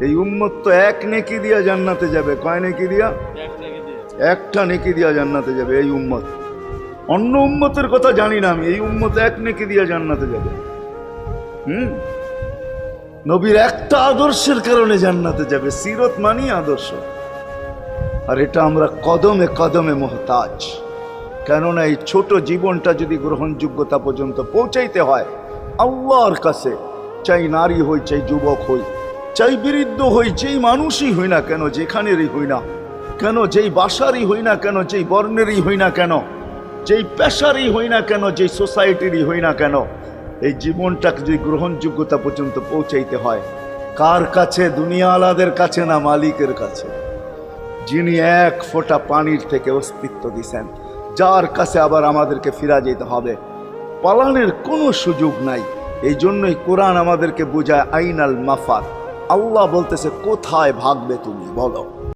এই উম্মত তো এক নেকি দিয়া জান্নাতে যাবে। কয় নেকি দিয়া? একটা নেকি দিয়া জান্নাতে যাবে এই উম্মত। অন্য উম্মতের কথা জানি না আমি, এই উম্মত এক নেকি দিয়া জান্নাতে যাবে। নবীর একটা আদর্শের কারণে জান্নাতে যাবে। সিরত মানি আদর্শ, আর এটা আমরা কদমে কদমে মুহতাজ। কেননা এই ছোট জীবনটা যদি গ্রহণযোগ্যতা পর্যন্ত পৌঁছাইতে হয় আল্লাহর কাছে, চাই নারী হই, চাই যুবক হই, চাই বৃদ্ধ হই, যেই মানুষই হই না কেন, যেখানেরই হই না কেন, যেই বাসারই হই না কেন, যেই বর্ণেরই হই না কেন, যেই পেশারই হই না কেন, যেই সোসাইটিরই হই না কেন, এই জীবনটাকে যদি গ্রহণযোগ্যতা পর্যন্ত পৌঁছাইতে হয় কার কাছে? দুনিয়া আলাদের কাছে না, মালিকের কাছে, যিনি এক ফোঁটা পানির থেকে অস্তিত্ব দিছেন, যার কাছে আবার আমাদেরকে ফিরা যেতে হবে। পালানের কোনো সুযোগ নাই। এই জন্যই কোরআন আমাদেরকে বোঝায় আইনাল মাফার। আল্লাহ বলতেছে কোথায় ভাগবে তুমি বলো।